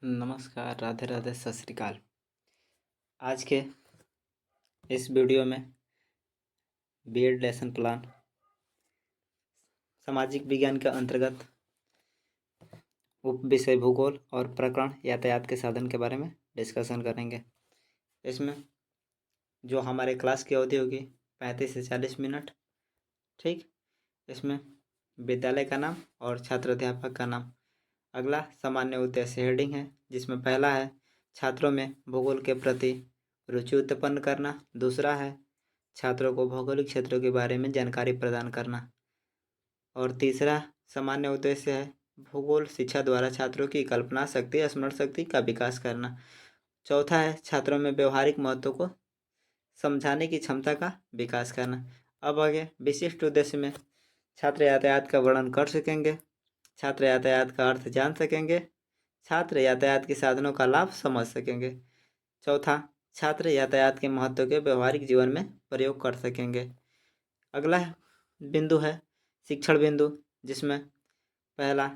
नमस्कार, राधे राधे, सत श्री अकाल। आज के इस वीडियो में बीएड लेसन प्लान सामाजिक विज्ञान के अंतर्गत उप विषय भूगोल और प्रकरण यातायात के साधन के बारे में डिस्कशन करेंगे। इसमें जो हमारे क्लास की अवधि होगी 35 से 40 मिनट। ठीक, इसमें विद्यालय का नाम और छात्र अध्यापक का नाम। अगला सामान्य उद्देश्य हेडिंग है, जिसमें पहला है छात्रों में भूगोल के प्रति रुचि उत्पन्न करना। दूसरा है छात्रों को भौगोलिक क्षेत्रों के बारे में जानकारी प्रदान करना। और तीसरा सामान्य उद्देश्य है भूगोल शिक्षा द्वारा छात्रों की कल्पना शक्ति, स्मरण शक्ति का विकास करना। चौथा है छात्रों में व्यवहारिक महत्व को समझाने की क्षमता का विकास करना। अब आगे विशिष्ट उद्देश्य में छात्र यातायात का वर्णन कर सकेंगे, छात्र यातायात का अर्थ जान सकेंगे, छात्र यातायात के साधनों का लाभ समझ सकेंगे। चौथा, छात्र यातायात के महत्व के व्यवहारिक जीवन में प्रयोग कर सकेंगे। अगला बिंदु है शिक्षण बिंदु, जिसमें पहला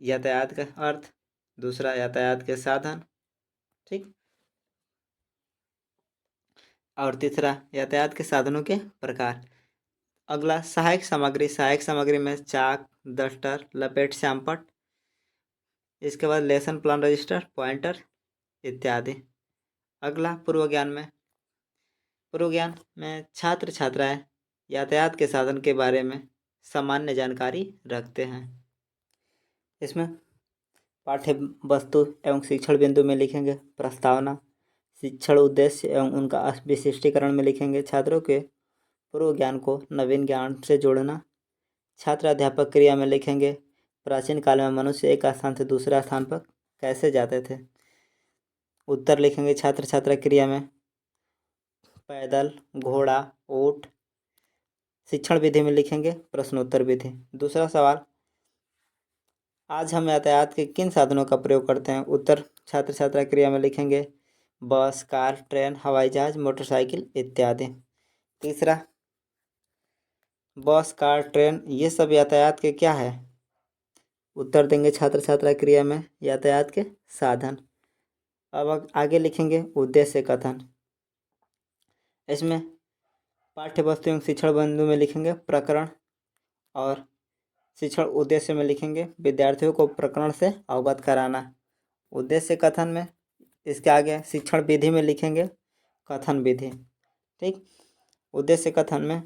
यातायात का अर्थ, दूसरा यातायात के साधन, ठीक, और तीसरा यातायात के साधनों के प्रकार। अगला सहायक सामग्री। सहायक सामग्री में चाक, डस्टर, लपेट, श्यामपट्ट, इसके बाद लेसन प्लान, रजिस्टर, पॉइंटर इत्यादि। अगला पूर्व ज्ञान में छात्र छात्राएं यातायात के साधन के बारे में सामान्य जानकारी रखते हैं। इसमें पाठ्य वस्तु एवं शिक्षण बिंदु में लिखेंगे प्रस्तावना, शिक्षण उद्देश्य एवं उनका विशिष्टीकरण में लिखेंगे छात्रों के पूर्व ज्ञान को नवीन ज्ञान से जोड़ना। छात्र अध्यापक क्रिया में लिखेंगे प्राचीन काल में मनुष्य एक स्थान से दूसरे स्थान पर कैसे जाते थे। उत्तर लिखेंगे छात्र छात्रा क्रिया में पैदल, घोड़ा, ऊंट। शिक्षण विधि में लिखेंगे प्रश्नोत्तर विधि। दूसरा सवाल, आज हम यातायात के किन साधनों का प्रयोग करते हैं। उत्तर छात्र छात्रा क्रिया में लिखेंगे बस, कार, ट्रेन, हवाई जहाज, मोटरसाइकिल इत्यादि। तीसरा, बस, कार, ट्रेन ये सब यातायात के क्या है। उत्तर देंगे छात्र छात्रा क्रिया में यातायात के साधन। अब आगे लिखेंगे उद्देश्य कथन। इसमें पाठ्य वस्तु एवं शिक्षण बिंदु में लिखेंगे प्रकरण, और शिक्षण उद्देश्य में लिखेंगे विद्यार्थियों को प्रकरण से अवगत कराना। उद्देश्य कथन में इसके आगे शिक्षण विधि में लिखेंगे कथन विधि। ठीक, उद्देश्य कथन में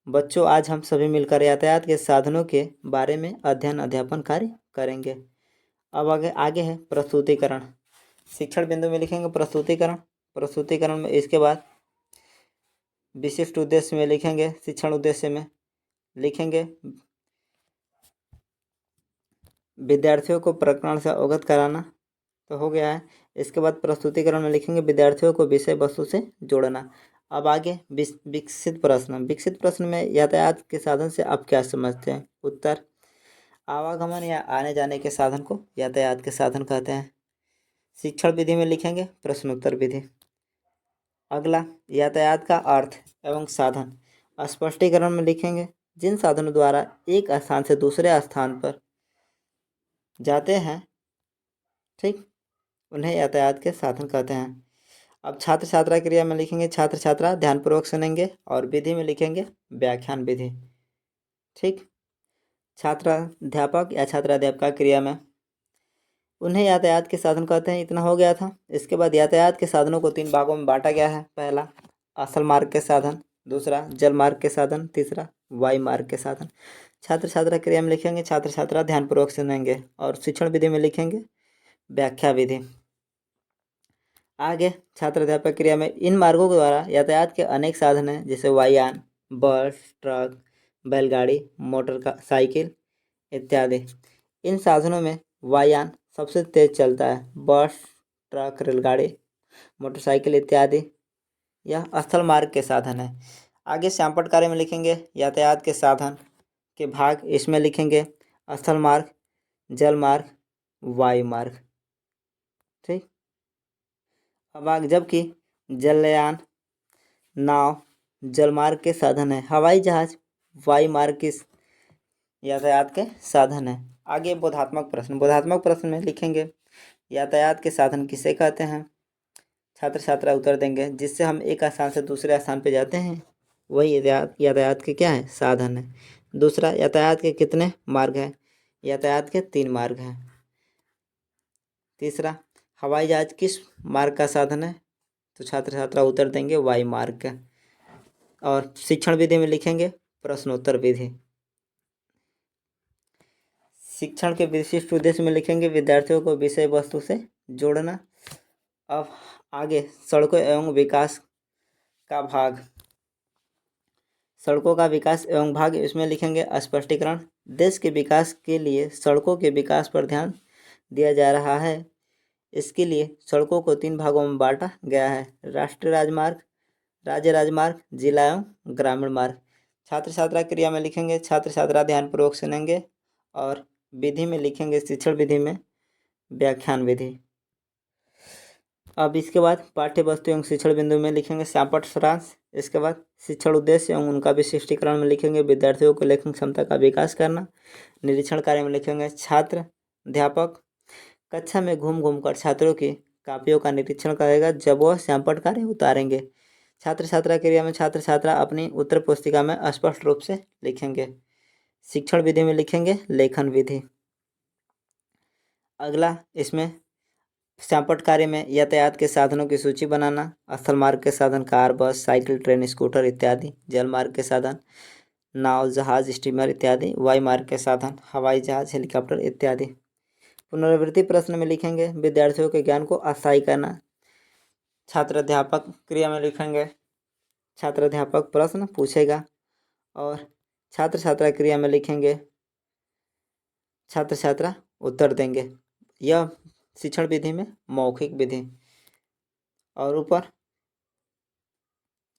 बच्चों आज हम सभी मिलकर यातायात के साधनों के बारे में अध्ययन अध्यापन कार्य करेंगे। अब आगे है प्रस्तुतिकरण। शिक्षण बिंदु में लिखेंगे प्रस्तुतिकरण में इसके बाद विशिष्ट उद्देश्य में लिखेंगे, शिक्षण उद्देश्य में लिखेंगे विद्यार्थियों को प्रकरण से अवगत कराना, तो हो गया है। इसके बाद प्रस्तुतिकरण में लिखेंगे विद्यार्थियों को विषय वस्तु से जोड़ना। अब आगे विकसित प्रश्न में यातायात के साधन से आप क्या समझते हैं। उत्तर, आवागमन या आने जाने के साधन को यातायात के साधन कहते हैं। शिक्षण विधि में लिखेंगे प्रश्नोत्तर विधि। अगला यातायात का अर्थ एवं साधन। स्पष्टीकरण में लिखेंगे जिन साधनों द्वारा एक स्थान से दूसरे स्थान पर जाते हैं, ठीक, उन्हें यातायात के साधन कहते हैं। अब छात्र छात्रा क्रिया में लिखेंगे छात्र छात्रा ध्यानपूर्वक सुनेंगे, और विधि में लिखेंगे व्याख्यान विधि। ठीक, छात्राध्यापक या छात्राध्यापिका क्रिया में उन्हें यातायात के साधन कहते हैं। इतना हो गया था। इसके बाद यातायात के साधनों को 3 भागों में बांटा गया है। पहला स्थल मार्ग के साधन, दूसरा जल मार्ग के साधन, तीसरा वायु मार्ग के साधन। छात्र छात्रा क्रिया में लिखेंगे छात्र छात्रा ध्यानपूर्वक सुनेंगे, और शिक्षण विधि में लिखेंगे व्याख्या विधि। आगे छात्र अध्यापक क्रिया में इन मार्गों के द्वारा यातायात के अनेक साधन हैं, जैसे वायुयान, बस, ट्रक, बैलगाड़ी, मोटरसाइकिल इत्यादि। इन साधनों में वायुयान सबसे तेज चलता है। बस, ट्रक, रेलगाड़ी, मोटरसाइकिल इत्यादि यह स्थल मार्ग के साधन है। आगे श्यामपट्ट कार्य में लिखेंगे यातायात के साधन के भाग। इसमें लिखेंगे स्थल मार्ग, जल मार्ग, वायु मार्ग। ठीक, अब आगे जबकि जलयान, नाव जलमार्ग के साधन है, हवाई जहाज वायु मार्ग के यातायात के साधन है। आगे बोधात्मक प्रश्न में लिखेंगे यातायात के साधन किसे कहते हैं? छात्र छात्रा उत्तर देंगे जिससे हम एक स्थान से दूसरे स्थान पे जाते हैं, वही यातायात के क्या है? साधन है। दूसरा, यातायात के कितने मार्ग हैं? यातायात के 3 मार्ग हैं। तीसरा, हवाई जहाज किस मार्ग का साधन है? तो छात्र छात्रा उत्तर देंगे वायु मार्ग का। और शिक्षण विधि में लिखेंगे प्रश्नोत्तर विधि। शिक्षण के विशिष्ट उद्देश्य में लिखेंगे विद्यार्थियों को विषय वस्तु से जोड़ना। अब आगे सड़कों एवं विकास का भाग, सड़कों का विकास एवं भाग, इसमें लिखेंगे स्पष्टीकरण। देश के विकास के लिए सड़कों के विकास पर ध्यान दिया जा रहा है। इसके लिए सड़कों को 3 भागों में बांटा गया है: राष्ट्रीय राजमार्ग, राज्य राजमार्ग, जिला एवं ग्रामीण मार्ग। छात्र छात्रा क्रिया में लिखेंगे छात्र छात्रा ध्यानपूर्वक सुनेंगे। और विधि में लिखेंगे शिक्षण विधि में व्याख्यान विधि। अब इसके बाद पाठ्य वस्तु एवं शिक्षण बिंदु में लिखेंगे श्यामपट्ट सारांश। इसके बाद शिक्षण उद्देश्य एवं उनका विशिष्टीकरण में लिखेंगे विद्यार्थियों को लेखन क्षमता का विकास करना। निरीक्षण कार्य में लिखेंगे छात्र अध्यापक कक्षा में घूम घूम कर छात्रों की कापियों का निरीक्षण करेगा जब वह श्यामपट्ट कार्य उतारेंगे। छात्र छात्रा क्रिया में छात्र छात्रा अपनी उत्तर पुस्तिका में स्पष्ट रूप से लिखेंगे। शिक्षण विधि में लिखेंगे लेखन विधि। अगला, इसमें श्यामपट्ट कार्य में यातायात के साधनों की सूची बनाना। स्थल मार्ग के साधन कार, बस, साइकिल, ट्रेन, स्कूटर इत्यादि। जल मार्ग के साधन नाव, जहाज, स्टीमर इत्यादि। वायु मार्ग के साधन हवाई जहाज, हेलीकॉप्टर इत्यादि। पुनरावृत्ति प्रश्न में लिखेंगे विद्यार्थियों के ज्ञान को अस्थायी करना। छात्र अध्यापक क्रिया में लिखेंगे छात्र अध्यापक प्रश्न पूछेगा। और छात्र छात्रा क्रिया में लिखेंगे छात्र छात्रा उत्तर देंगे। यह शिक्षण विधि में मौखिक विधि। और ऊपर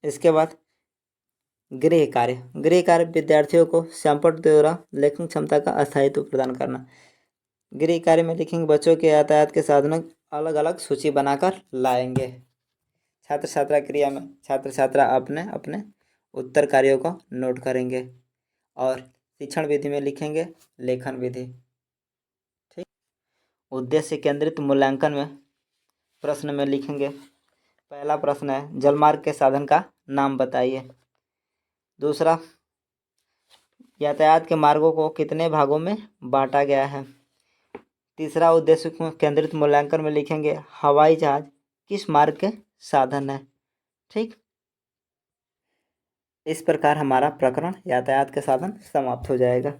इसके बाद गृह कार्य विद्यार्थियों को श्यामपट्ट द्वारा लेखन क्षमता का अस्थायित्व प्रदान करना। गृह कार्य में लिखेंगे बच्चों के यातायात के साधनों अलग अलग सूची बनाकर लाएंगे। छात्र छात्रा क्रिया में छात्र छात्रा अपने अपने उत्तर कार्यों को नोट करेंगे। और शिक्षण विधि में लिखेंगे लेखन विधि। ठीक। उद्देश्य केंद्रित मूल्यांकन में प्रश्न में लिखेंगे पहला प्रश्न है जलमार्ग के साधन का नाम बताइए। दूसरा, यातायात के मार्गों को कितने भागों में बांटा गया है। तीसरा, उद्देश्य केंद्रित मूल्यांकन में लिखेंगे हवाई जहाज किस मार्ग के साधन है। ठीक। इस प्रकार हमारा प्रकरण यातायात के साधन समाप्त हो जाएगा।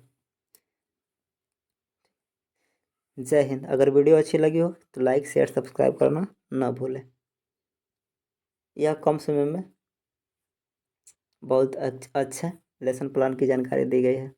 जय हिंद। अगर वीडियो अच्छी लगी हो तो लाइक शेयर सब्सक्राइब करना न भूलें। यह कम समय में बहुत अच्छा लेसन प्लान की जानकारी दी गई है।